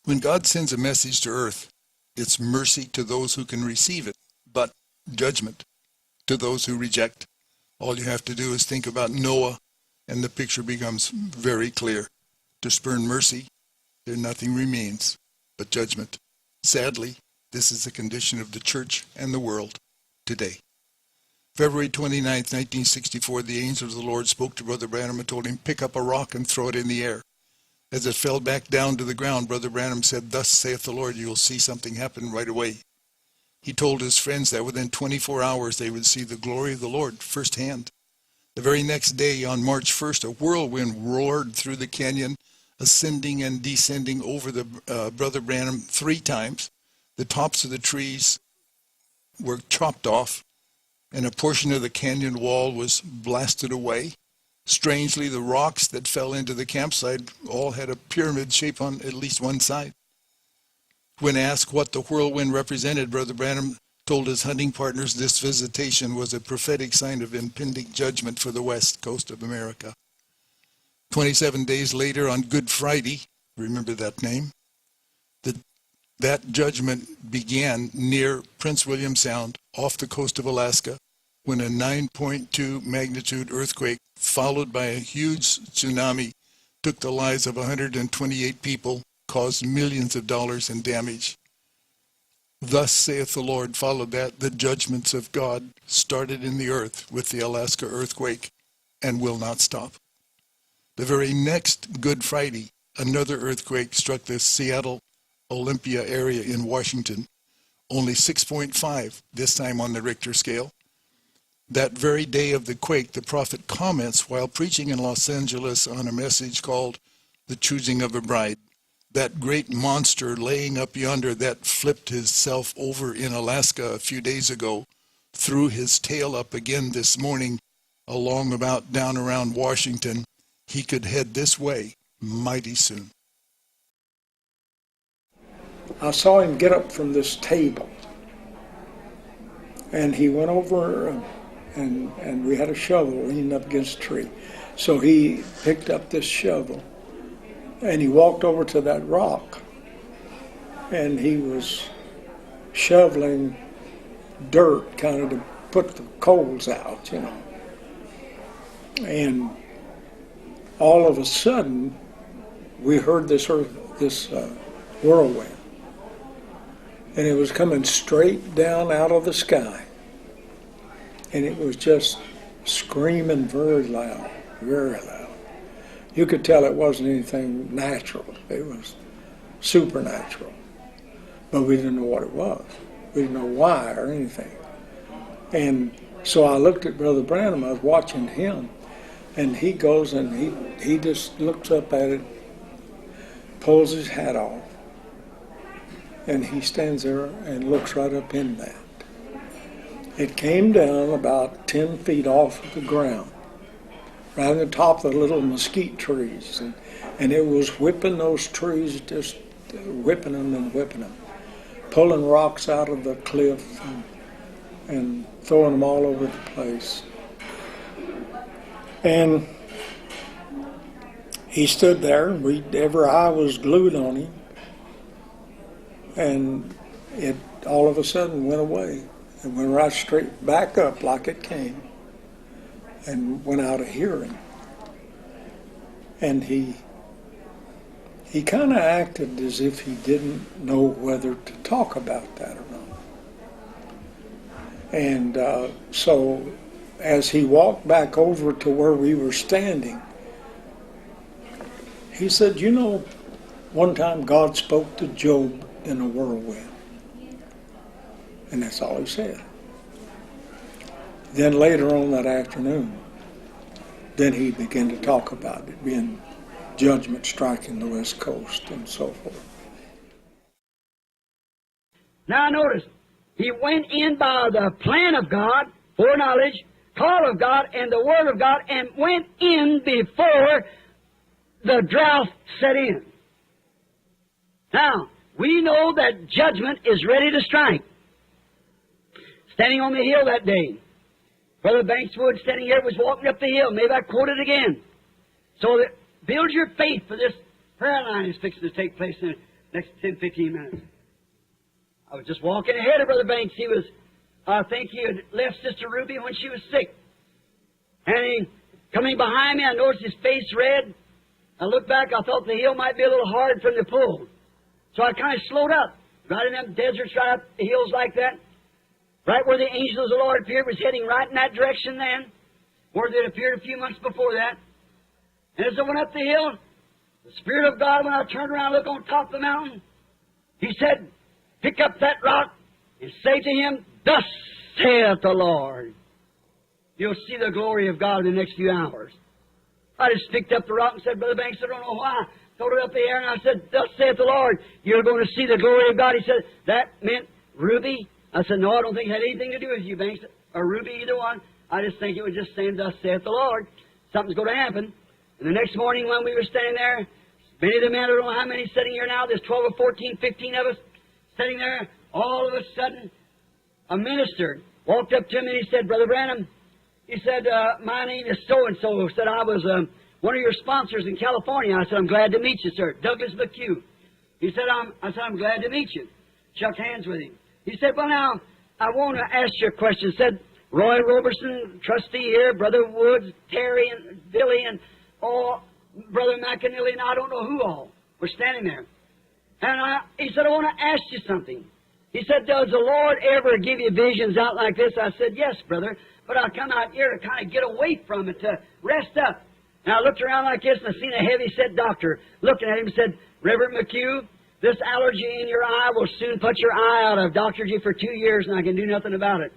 When God sends a message to earth, it's mercy to those who can receive it, but judgment to those who reject. All you have to do is think about Noah, and the picture becomes very clear. To spurn mercy, there nothing remains but judgment. Sadly, this is the condition of the church and the world today. February 29, 1964, the angel of the Lord spoke to Brother Branham and told him, pick up a rock and throw it in the air. As it fell back down to the ground, Brother Branham said, thus saith the Lord, you will see something happen right away. He told his friends that within 24 hours they would see the glory of the Lord firsthand. The very next day, on March 1st, a whirlwind roared through the canyon, ascending and descending over the Brother Branham 3 times. The tops of the trees were chopped off, and a portion of the canyon wall was blasted away. Strangely, the rocks that fell into the campsite all had a pyramid shape on at least one side. When asked what the whirlwind represented, Brother Branham told his hunting partners this visitation was a prophetic sign of impending judgment for the west coast of America. 27 days later, on Good Friday, remember that name, that judgment began near Prince William Sound, off the coast of Alaska, when a 9.2 magnitude earthquake, followed by a huge tsunami, took the lives of 128 people, caused millions of dollars in damage. Thus saith the Lord, followed that, the judgments of God started in the earth with the Alaska earthquake and will not stop. The very next Good Friday, another earthquake struck the Seattle Olympia area in Washington, only 6.5, this time on the Richter scale. That very day of the quake, the prophet comments while preaching in Los Angeles on a message called The Choosing of a Bride. That great monster laying up yonder that flipped himself over in Alaska a few days ago threw his tail up again this morning along about down around Washington. He could head this way mighty soon. I saw him get up from this table, and he went over and we had a shovel leaning up against a tree. So he picked up this shovel and he walked over to that rock, and he was shoveling dirt kind of to put the coals out, you know. And all of a sudden, we heard this whirlwind. And it was coming straight down out of the sky. And it was just screaming very loud, very loud. You could tell it wasn't anything natural. It was supernatural. But we didn't know what it was. We didn't know why or anything. And so I looked at Brother Branham. I was watching him. And he goes and he just looks up at it, pulls his hat off, and he stands there and looks right up in that. It came down about 10 feet off of the ground, right on the top of the little mesquite trees. And it was whipping those trees, just whipping them and whipping them, pulling rocks out of the cliff and throwing them all over the place. And he stood there, and every eye was glued on him, and it all of a sudden went away. It went right straight back up like it came, and went out of hearing. And he kind of acted as if he didn't know whether to talk about that or not. And so as he walked back over to where we were standing, he said, you know, one time God spoke to Job in a whirlwind. And that's all he said. Then later on that afternoon, then he began to talk about it being judgment striking the West Coast and so forth. Now notice, he went in by the plan of God, foreknowledge, call of God, and the Word of God, and went in before the drought set in. Now, we know that judgment is ready to strike. Standing on the hill that day, Brother Bankswood standing here was walking up the hill. Maybe I quote it again. So that build your faith for this prayer line is fixing to take place. And next 10, 15 minutes. I was just walking ahead of Brother Banks. I think he had left Sister Ruby when she was sick. And he, coming behind me, I noticed his face red. I looked back, I thought the hill might be a little hard from the pull. So I kind of slowed up. Right in them deserts, right up the hills like that. Right where the angel of the Lord appeared, was heading right in that direction then. Where it appeared a few months before that. And as I went up the hill, the Spirit of God, when I turned around and looked on top of the mountain, He said, pick up that rock and say to him, thus saith the Lord. You'll see the glory of God in the next few hours. I just picked up the rock and said, Brother Banks, I don't know why. Throw it up the air, and I said, thus saith the Lord. You're going to see the glory of God. He said, that meant Ruby? I said, no, I don't think it had anything to do with you, Banks, or Ruby, either one. I just think it was just saying, thus saith the Lord. Something's going to happen. And the next morning when we were standing there, many of the men, I don't know how many sitting here now, there's 12 or 14, 15 of us sitting there. All of a sudden, a minister walked up to me and he said, Brother Branham, he said, my name is so-and-so. Said, I was one of your sponsors in California. I said, I'm glad to meet you, sir. Douglas McHugh. He said, I'm glad to meet you. Shook hands with him. He said, well, now, I want to ask you a question. Said, Roy Roberson, trustee here, Brother Woods, Terry, and Billy, and Brother McAnally, and I don't know who all were standing there. And he said, I want to ask you something. He said, does the Lord ever give you visions out like this? I said, yes, brother. But I come out here to kind of get away from it, to rest up. And I looked around like this, and I seen a heavy-set doctor looking at him and said, Reverend McHugh, this allergy in your eye will soon put your eye out. I've doctored you for 2 years, and I can do nothing about it.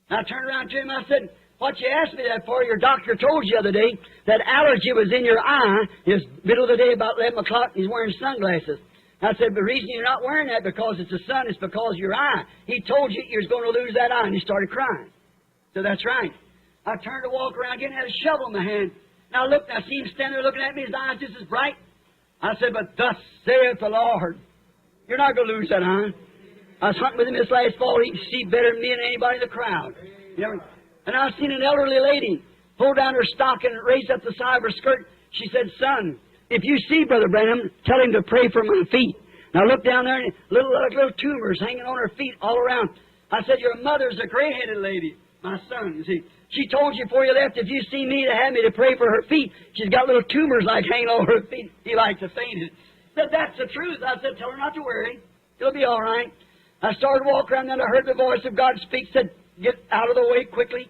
And I turned around to him, and I said, what you asked me that for? Your doctor told you the other day that allergy was in your eye. It was middle of the day, about 11 o'clock, and he's wearing sunglasses. I said, the reason you're not wearing that because it's the sun, it's because of your eye. He told you you was going to lose that eye, and he started crying. So that's right. I turned to walk around again, had a shovel in my hand. And I looked, I see him standing there looking at me, his eyes just as bright. I said, but thus saith the Lord. You're not going to lose that eye. I was hunting with him this last fall. He could see better than me and anybody in the crowd. You know? And I seen an elderly lady pull down her stocking and raise up the side of her skirt. She said, son, if you see Brother Branham, tell him to pray for my feet. And I looked down there, and little tumors hanging on her feet all around. I said, your mother's a gray-headed lady. My son, you see. She told you before you left, if you see me, to have me to pray for her feet. She's got little tumors like hanging over her feet. He likes to faint. Said, that's the truth. I said, tell her not to worry. It'll be all right. I started walking around, and I heard the voice of God speak. Said, get out of the way quickly.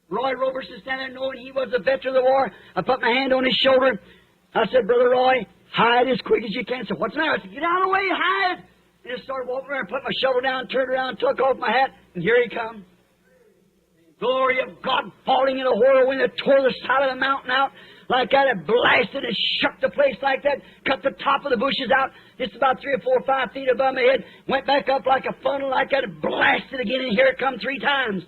Roy Roberson standing there knowing he was a veteran of the war. I put my hand on his shoulder. I said, Brother Roy, hide as quick as you can. So what's the matter? I said, get out of the way, hide. And just started walking around, put my shovel down, turned around, took off my hat, and here he comes. Glory of God falling in a whirlwind that tore the side of the mountain out like that. It blasted and shook the place like that, cut the top of the bushes out just about 3 or 4 or 5 feet above my head, went back up like a funnel like that, and blasted again, and here it come 3 times.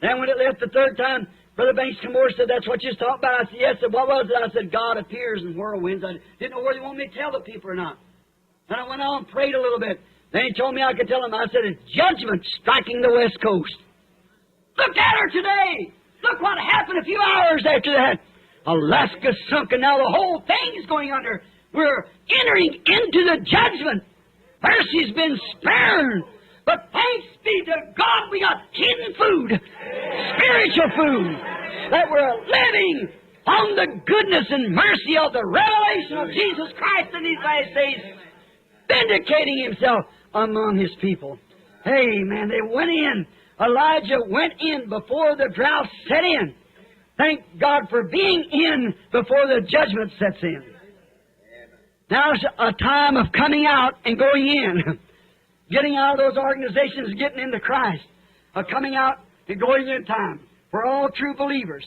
Then when it left the 3rd time, Brother Banks come over and said, that's what you was talking about. I said, yes. I said, what was it? I said, God appears in whirlwinds. I didn't know whether he wanted me to tell the people or not. And I went on and prayed a little bit. Then he told me I could tell him. I said, it's judgment striking the West Coast. Look at her today. Look what happened a few hours after that. Alaska sunk, and now the whole thing's going under. We're entering into the judgment. Mercy's been spared. But thanks be to God, we got hidden food, spiritual food, that we're living on the goodness and mercy of the revelation of Jesus Christ in these last days, vindicating Himself among His people. Amen. They went in. Elijah went in before the drought set in. Thank God for being in before the judgment sets in. Now's a time of coming out and going in. Getting out of those organizations, getting into Christ. Coming out and going in time for all true believers.